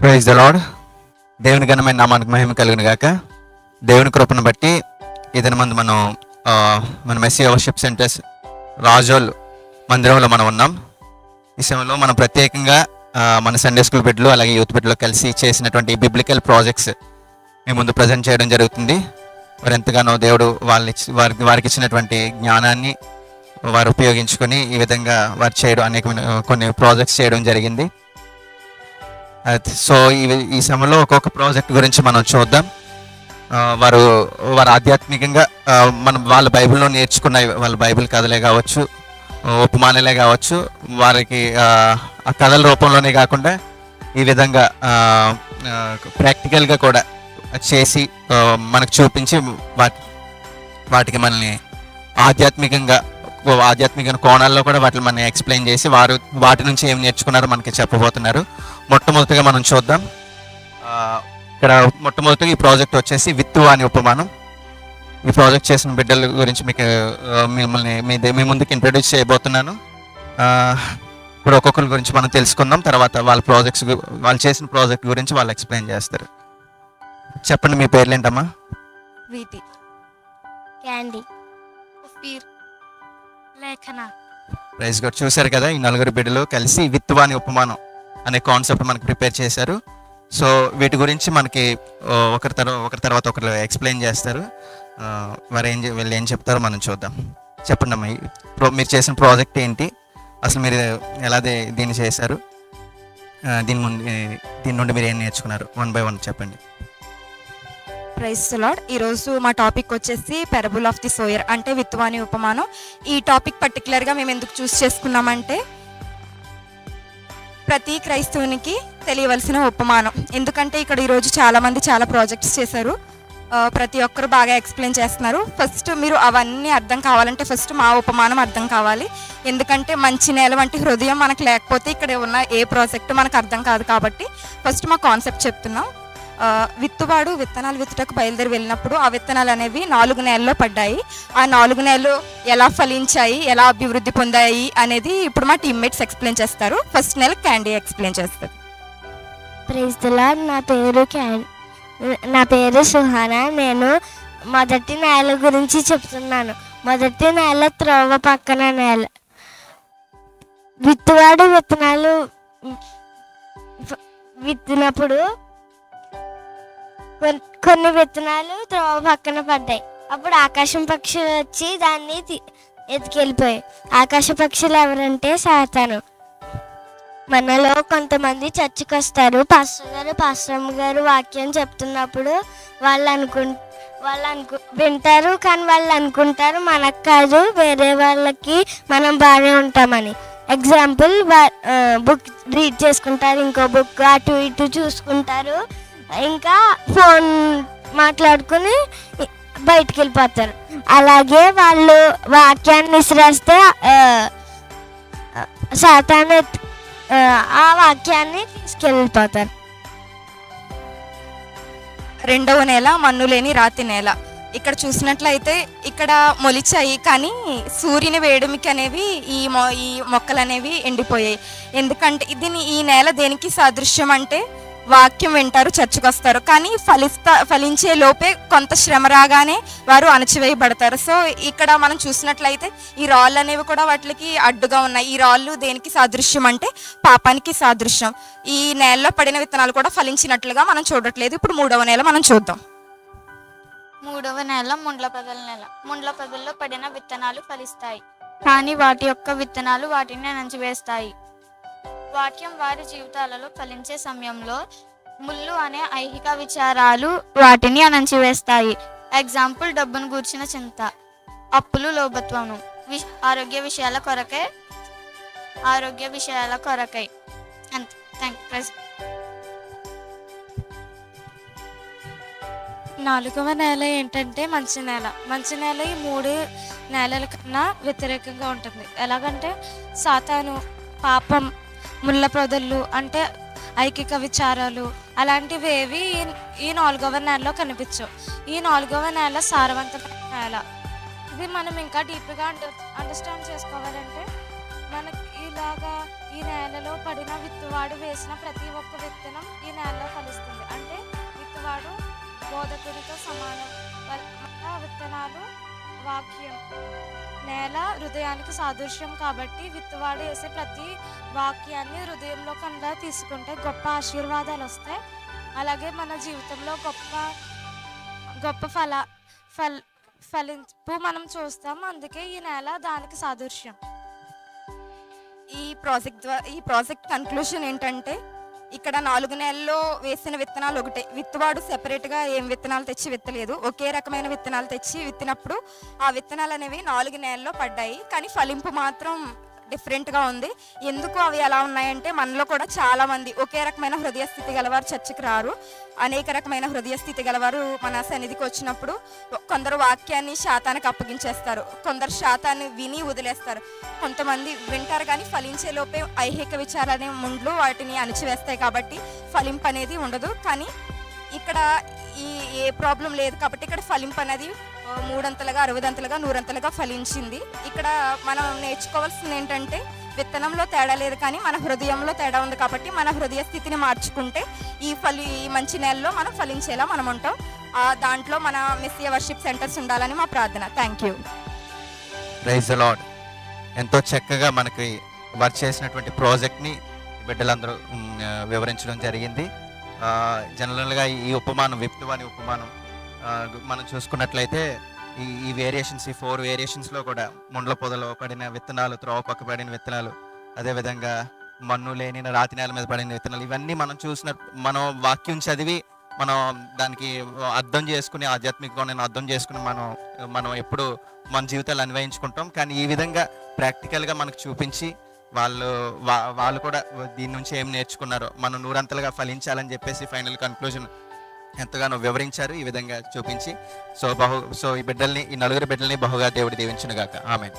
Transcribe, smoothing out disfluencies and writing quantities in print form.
Praise the lord. దేవుని ఘనమైన నామానికి మహిమ కలుగును గాక. దేవుని కృపను బట్టి ఇతని మంది మనం మన మెస్సియా వర్షిప్ సెంటర్స్ రాజోల్ మందిరంలో మనం ఉన్నాం. ఈ సమయంలో మనం ప్రత్యేకంగా మన సండే స్కూల్ బిడ్డలు అలాగే యూత్ బిడ్డలు కలిసి చేసినటువంటి బిబ్లికల్ ప్రాజెక్ట్స్ మీ ముందు ప్రజెంట్ చేయడం జరుగుతుంది. వారు ఎంతగానో దేవుడు వారికి ఇచ్చినటువంటి జ్ఞానాన్ని వారు ఉపయోగించుకొని ఈ విధంగా వారు చేయడం కొన్ని ప్రాజెక్ట్స్ చేయడం జరిగింది. సో ఈ సమయంలో ఒక్కొక్క ప్రాజెక్ట్ గురించి మనం చూద్దాం. వారు ఆధ్యాత్మికంగా వాళ్ళ బైబిల్లో నేర్చుకున్న వాళ్ళ బైబిల్ కథలే కావచ్చు, ఉపమానాలే కావచ్చు, వారికి ఆ కథల రూపంలోనే కాకుండా ఈ విధంగా ప్రాక్టికల్గా కూడా చేసి మనకు చూపించి వాటికి మనల్ని ఆధ్యాత్మిక కోణాల్లో కూడా వాటిని మనం ఎక్స్ప్లెయిన్ చేసి వాటి నుంచి ఏం నేర్చుకున్నారో మనకి చెప్పబోతున్నారు. మొట్టమొదటిగా మనం చూద్దాం. ఇక్కడ మొట్టమొదటిగా ఈ ప్రాజెక్ట్ వచ్చేసి విత్తువ అనే ఉపమానం. ఈ ప్రాజెక్ట్ చేసిన బిడ్డల గురించి మీ ముందుకు ఇంట్రడ్యూస్ చేయబోతున్నాను. ఇప్పుడు ఒక్కొక్కరి గురించి మనం తెలుసుకుందాం. తర్వాత వాళ్ళు చేసిన ప్రాజెక్ట్ గురించి వాళ్ళు ఎక్స్ప్లెయిన్ చేస్తారు. చెప్పండి, మీ పేర్లు ఏంటమ్మా? Preethi, Candy, Lekhana. Praise God. చూశారు కదా, ఈ నలుగురు బిడ్డలు కలిసి విత్తువ అనే ఉపమానం అనే కాన్సెప్ట్ మనకి ప్రిపేర్ చేశారు. సో వీటి గురించి మనకి ఒకరి తర్వాత ఒకరు ఎక్స్ప్లెయిన్ చేస్తారు. వీళ్ళు ఏం చెప్తారో మనం చూద్దాం. చెప్పండి అమ్మా, మీరు చేసిన ప్రాజెక్ట్ ఏంటి, అసలు మీరు ఎలా దీన్ని చేశారు, దీని నుండి మీరు ఏం నేర్చుకున్నారు? 1 by 1 చెప్పండి. Praise the Lord. ఈరోజు మా టాపిక్ వచ్చేసి పెరబుల్ ఆఫ్ ది సోయర్, అంటే విత్తువ అనే ఉపమానం. ఈ టాపిక్ పర్టికులర్గా మేము ఎందుకు చూస్ చేసుకున్నామంటే ప్రతి క్రైస్తవునికి తెలియవలసిన ఉపమానం. ఎందుకంటే ఇక్కడ ఈరోజు చాలామంది చాలా ప్రాజెక్ట్స్ చేశారు, ప్రతి ఒక్కరు బాగా ఎక్స్ప్లెయిన్ చేస్తున్నారు. ఫస్ట్ మీరు అవన్నీ అర్థం కావాలంటే ఫస్ట్ మా ఉపమానం అర్థం కావాలి. ఎందుకంటే మంచి నేల వంటి హృదయం మనకు లేకపోతే ఇక్కడ ఉన్న ఏ ప్రాజెక్ట్ మనకు అర్థం కాదు. కాబట్టి ఫస్ట్ మా కాన్సెప్ట్ చెప్తున్నాం. విత్తువాడు విత్తనాలు విత్తుటకు బయలుదేరి వెళ్ళినప్పుడు ఆ విత్తనాలు అనేవి 4 నెలల్లో పడ్డాయి. ఆ 4 నెలలు ఎలా ఫలించాయి, ఎలా అభివృద్ధి పొందాయి అనేది ఇప్పుడు మా టీమ్మేట్స్ ఎక్స్ప్లెయిన్ చేస్తారు. ఫస్ట్ నెల క్యాండీ ఎక్స్ప్లెయిన్ చేస్తారు. Praise the Lord. నా పేరు సుహానా. నేను మొదటి నేల గురించి చెప్తున్నాను. మొదటి నేల త్రోవ పక్కన నేల. విత్తువాడు విత్తనాలు విత్తినప్పుడు కొన్ని విత్తనాలు త్రోవ పక్కన పడ్డాయి. అప్పుడు ఆకాశం పక్షులు వచ్చి దాన్ని ఎత్తుకెళ్ళిపోయాయి. ఆకాశ పక్షులు ఎవరంటే సాతాను. మనలో కొంతమంది చర్చికి వస్తారు. పాస్టర్ గారు వాక్యం చెప్తున్నప్పుడు వాళ్ళు వింటారు, కానీ వాళ్ళు అనుకుంటారు మనకు కాదు వేరే వాళ్ళకి మనం బాగానే ఉంటామని. ఎగ్జాంపుల్, బుక్ రీడ్ చేసుకుంటారు, ఇంకో బుక్ అటు ఇటు చూసుకుంటారు, ఇంకా ఫోన్ మాట్లాడుకుని బయటికి వెళ్ళిపోతారు. అలాగే వాళ్ళు వాక్యాన్ని విసిరేస్తే సాతాను ఆ వాక్యాన్ని తీసుకెళ్ళిపోతారు. రెండవ నేల మన్ను లేని రాతి నేల. ఇక్కడ చూసినట్లయితే ఇక్కడ మొలిచాయి, కానీ సూర్యుని వేడిమికి అనేవి ఈ మొక్కలు అనేవి ఎండిపోయాయి. ఎందుకంటే ఈ నేల దేనికి సాదృశ్యం అంటే వాక్యం వింటారు, చర్చకు వస్తారు, కానీ ఫలించే లోపే కొంత శ్రమ రాగానే వారు అణచివేయబడతారు. సో ఇక్కడ మనం చూసినట్లయితే ఈ రాళ్ళు అనేవి కూడా వాటికి అడ్డుగా ఉన్నాయి. ఈ రాళ్ళు దేనికి సాదృశ్యం అంటే పాపానికి సాదృశ్యం. ఈ నేలలో పడిన విత్తనాలు కూడా ఫలించినట్లుగా మనం చూడట్లేదు. ఇప్పుడు 3వ నేల మనం చూద్దాం. 3వ నేల ముండ్ల పొదల నేల. ముండ్ల పొదల్లో పడిన విత్తనాలు ఫలిస్తాయి, కానీ వాటి యొక్క విత్తనాలు వాటిని అణచివేస్తాయి. వాక్యం వారి జీవితాలలో ఫలించే సమయంలో ముళ్ళు అనే ఐహిక విచారాలు వాటిని అణచివేస్తాయి. ఎగ్జాంపుల్, డబ్బును గూర్చిన చింత, అప్పులు, లోభత్వము, ఆరోగ్య విషయాల కొరకై. అంతే. 4వ నేల ఏంటంటే మంచి నేల. మంచి నేల ఈ 3 నేలల కన్నా వ్యతిరేకంగా ఉంటుంది. ఎలాగంటే సాతాను, పాపం, ముళ్ళ పొదళ్ళు అంటే ఐకిక విచారాలు అలాంటివి ఏవి ఈ 4వ నేలలో కనిపించవు. ఈ 4వ నేల సారవంతమైన నేల. ఇది మనం ఇంకా డీప్గా అండర్స్టాండ్ చేసుకోవాలంటే మనకి ఇలాగా ఈ నేలలో పడిన విత్తువాడు వేసిన ప్రతి ఒక్క విత్తనం ఈ నేలలో ఫలిస్తుంది. అంటే విత్తువాడు బోధకునితో సమానం. మన విత్తనాలు వాక్యం. నేల హృదయానికి సాదృశ్యం కాబట్టి విత్తువాడు వేసే ప్రతి వాక్యాన్ని హృదయంలో కన్నా తీసుకుంటే గొప్ప ఆశీర్వాదాలు వస్తాయి. అలాగే మన జీవితంలో గొప్ప ఫలింపు మనం చూస్తాం. అందుకే ఈ నేల దానికి సాదృశ్యం. ఈ ప్రాజెక్ట్ కన్క్లూషన్ ఏంటంటే, ఇక్కడ 4 నెలల్లో వేసిన విత్తనాలు ఒకటే. విత్తువాడు సెపరేట్గా ఏం విత్తనాలు తెచ్చి విత్తలేదు. ఒకే రకమైన విత్తనాలు తెచ్చి విత్తినప్పుడు ఆ విత్తనాలు అనేవి 4 నెలల్లో పడ్డాయి. కానీ ఫలింపు మాత్రం డిఫరెంట్గా ఉంది. ఎందుకు అవి ఎలా ఉన్నాయంటే, మనలో కూడా చాలామంది ఒకే రకమైన హృదయ స్థితి గలవారు చర్చకి రారు. అనేక రకమైన హృదయ స్థితి గలవారు మన సన్నిధికి వచ్చినప్పుడు కొందరు వాక్యాన్ని శాతానికి అప్పగించేస్తారు, కొందరు శాతాన్ని విని వదిలేస్తారు. కొంతమంది వింటారు కానీ ఫలించే లోపే ఐహిక విచారాలనే ముండ్లు వాటిని అణిచివేస్తాయి కాబట్టి ఫలింపు అనేది ఉండదు. కానీ ఇక్కడ ఏ ప్రాబ్లం లేదు కాబట్టి ఇక్కడ ఫలింపు అనేది 3 60 100 ఫలించింది. ఇక్కడ మనం నేర్చుకోవాల్సింది ఏంటంటే, విత్తనంలో తేడా లేదు కానీ మన హృదయంలో తేడా ఉంది. కాబట్టి మన హృదయ స్థితిని మార్చుకుంటే ఈ మంచి నెలలో మనం ఫలించేలా మనం ఉంటాం. దాంట్లో మన మెస్సియా వర్షిప్ సెంటర్స్ ఉండాలని మా ప్రార్థన. Thank you. Praise the Lord. ఎంతో చక్కగా మనకి వర్క్ చేసినటువంటి ప్రాజెక్ట్ని బిడ్డలందరూ వివరించడం జరిగింది. జనరల్గా ఈ ఉపమానం, విప్తువాని ఉపమానం మనం చూసుకున్నట్లయితే ఈ వేరియేషన్స్, ఈ 4 వేరియేషన్స్లో కూడా ముండ్ల పొదలో పడిన విత్తనాలు, త్రోవ పక్క పడిన విత్తనాలు, అదేవిధంగా మన్ను లేని రాతి నేల మీద పడిన విత్తనాలు, ఇవన్నీ మనం వాక్యం చదివి మనం దానికి అర్థం చేసుకుని, ఆధ్యాత్మికంగా అర్థం చేసుకుని మనం ఎప్పుడు మన జీవితాలు అన్వయించుకుంటాం. కానీ ఈ విధంగా ప్రాక్టికల్గా మనకు చూపించి వాళ్ళు కూడా దీని నుంచి ఏం నేర్చుకున్నారో, మనం 100 ఫలించాలని చెప్పేసి ఫైనల్ కన్క్లూజన్ ఎంతగానో వివరించారు ఈ విధంగా చూపించి. సో ఈ 4 బిడ్డల్ని బహుగా దేవుడు దీవించును గాక. ఆమేన్.